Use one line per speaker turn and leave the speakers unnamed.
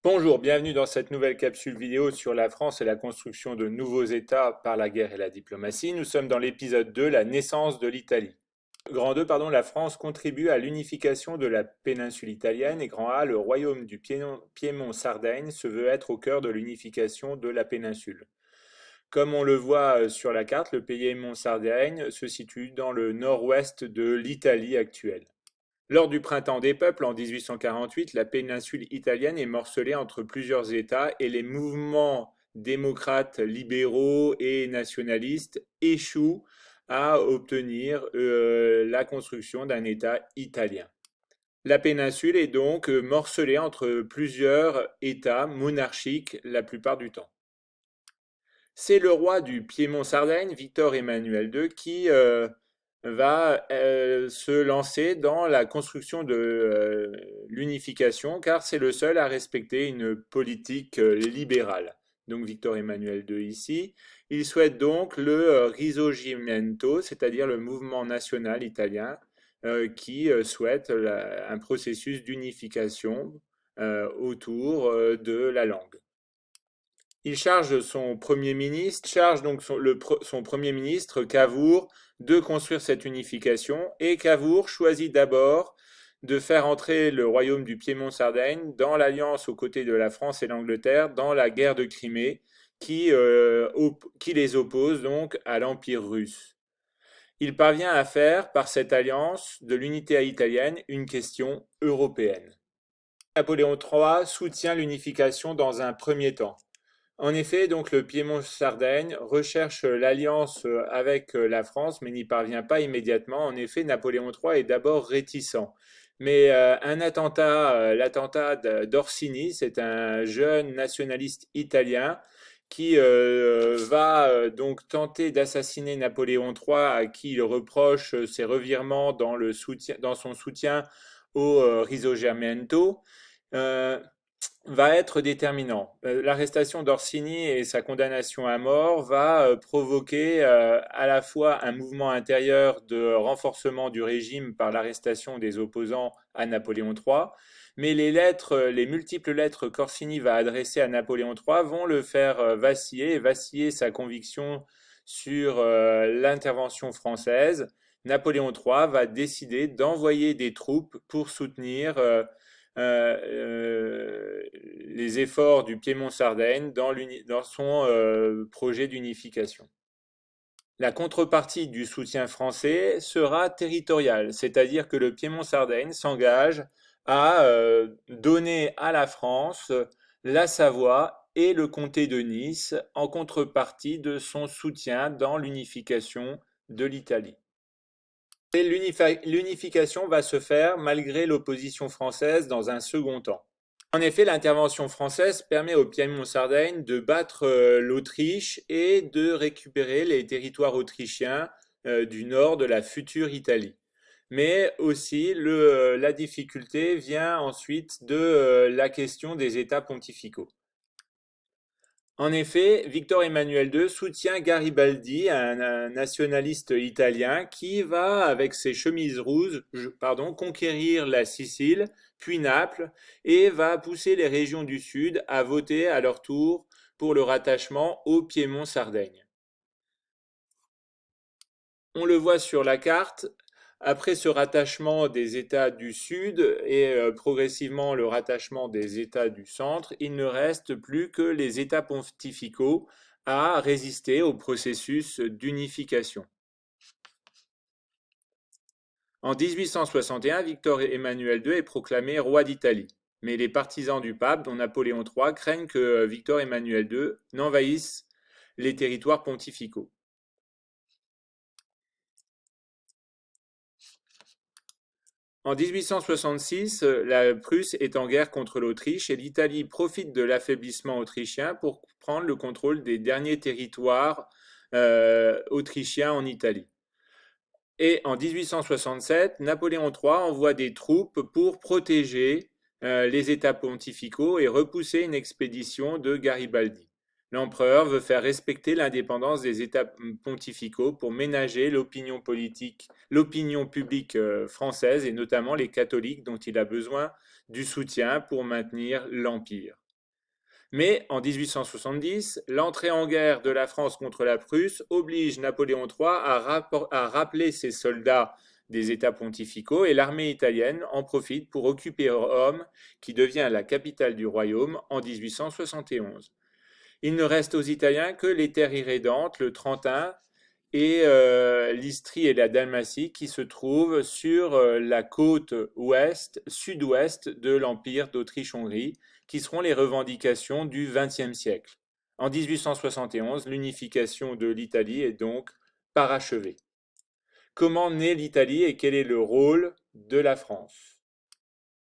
Bonjour, bienvenue dans cette nouvelle capsule vidéo sur la France et la construction de nouveaux États par la guerre et la diplomatie. Nous sommes dans l'épisode 2, la naissance de l'Italie. Grand 2, la France contribue à l'unification de la péninsule italienne et grand A, le royaume du Piémont-Sardaigne se veut être au cœur de l'unification de la péninsule. Comme on le voit sur la carte, le Piémont-Sardaigne se situe dans le nord-ouest de l'Italie actuelle. Lors du Printemps des peuples en 1848, la péninsule italienne est morcelée entre plusieurs États et les mouvements démocrates, libéraux et nationalistes échouent à obtenir la construction d'un État italien. La péninsule est donc morcelée entre plusieurs États monarchiques la plupart du temps. C'est le roi du Piémont-Sardaigne, Victor Emmanuel II, qui va se lancer dans la construction de l'unification, car c'est le seul à respecter une politique libérale. Donc Victor Emmanuel II ici. Il souhaite donc le Risorgimento, c'est-à-dire le mouvement national italien, qui souhaite un processus d'unification autour de la langue. Il charge son premier ministre, son premier ministre Cavour de construire cette unification et Cavour choisit d'abord de faire entrer le royaume du Piémont-Sardaigne dans l'alliance aux côtés de la France et l'Angleterre dans la guerre de Crimée qui les oppose donc à l'Empire russe. Il parvient à faire par cette alliance de l'unité italienne une question européenne. Napoléon III soutient l'unification dans un premier temps. En effet, donc le Piémont-Sardaigne recherche l'alliance avec la France, mais n'y parvient pas immédiatement. En effet, Napoléon III est d'abord réticent. Mais l'attentat d'Orsini, c'est un jeune nationaliste italien qui va donc tenter d'assassiner Napoléon III, à qui il reproche ses revirements dans son soutien au Risorgimento. Euh, va être déterminant. L'arrestation d'Orsini et sa condamnation à mort va provoquer à la fois un mouvement intérieur de renforcement du régime par l'arrestation des opposants à Napoléon III, mais les multiples lettres qu'Orsini va adresser à Napoléon III vont le faire vaciller sa conviction sur l'intervention française. Napoléon III va décider d'envoyer des troupes pour soutenir les efforts du Piémont-Sardaigne dans son projet d'unification. La contrepartie du soutien français sera territoriale, c'est-à-dire que le Piémont-Sardaigne s'engage à donner à la France la Savoie et le comté de Nice en contrepartie de son soutien dans l'unification de l'Italie. L'unification va se faire malgré l'opposition française dans un second temps. En effet, l'intervention française permet au Piémont-Sardaigne de battre l'Autriche et de récupérer les territoires autrichiens du nord de la future Italie. Mais aussi, la difficulté vient ensuite de la question des États pontificaux. En effet, Victor Emmanuel II soutient Garibaldi, un nationaliste italien qui va, avec ses chemises rouges, conquérir la Sicile, puis Naples, et va pousser les régions du Sud à voter à leur tour pour le rattachement au Piémont-Sardaigne. On le voit sur la carte, après ce rattachement des États du Sud et progressivement le rattachement des États du Centre, il ne reste plus que les États pontificaux à résister au processus d'unification. En 1861, Victor Emmanuel II est proclamé roi d'Italie. Mais les partisans du pape, dont Napoléon III, craignent que Victor Emmanuel II n'envahisse les territoires pontificaux. En 1866, la Prusse est en guerre contre l'Autriche et l'Italie profite de l'affaiblissement autrichien pour prendre le contrôle des derniers territoires autrichiens en Italie. Et en 1867, Napoléon III envoie des troupes pour protéger les États pontificaux et repousser une expédition de Garibaldi. L'empereur veut faire respecter l'indépendance des États pontificaux pour ménager l'opinion publique française et notamment les catholiques dont il a besoin du soutien pour maintenir l'empire. Mais en 1870, l'entrée en guerre de la France contre la Prusse oblige Napoléon III à rappeler ses soldats des États pontificaux et l'armée italienne en profite pour occuper Rome, qui devient la capitale du royaume en 1871. Il ne reste aux Italiens que les terres irrédentes, le Trentin et l'Istrie et la Dalmatie qui se trouvent sur la côte ouest, sud-ouest de l'Empire d'Autriche-Hongrie, qui seront les revendications du XXe siècle. En 1871, l'unification de l'Italie est donc parachevée. Comment naît l'Italie et quel est le rôle de la France?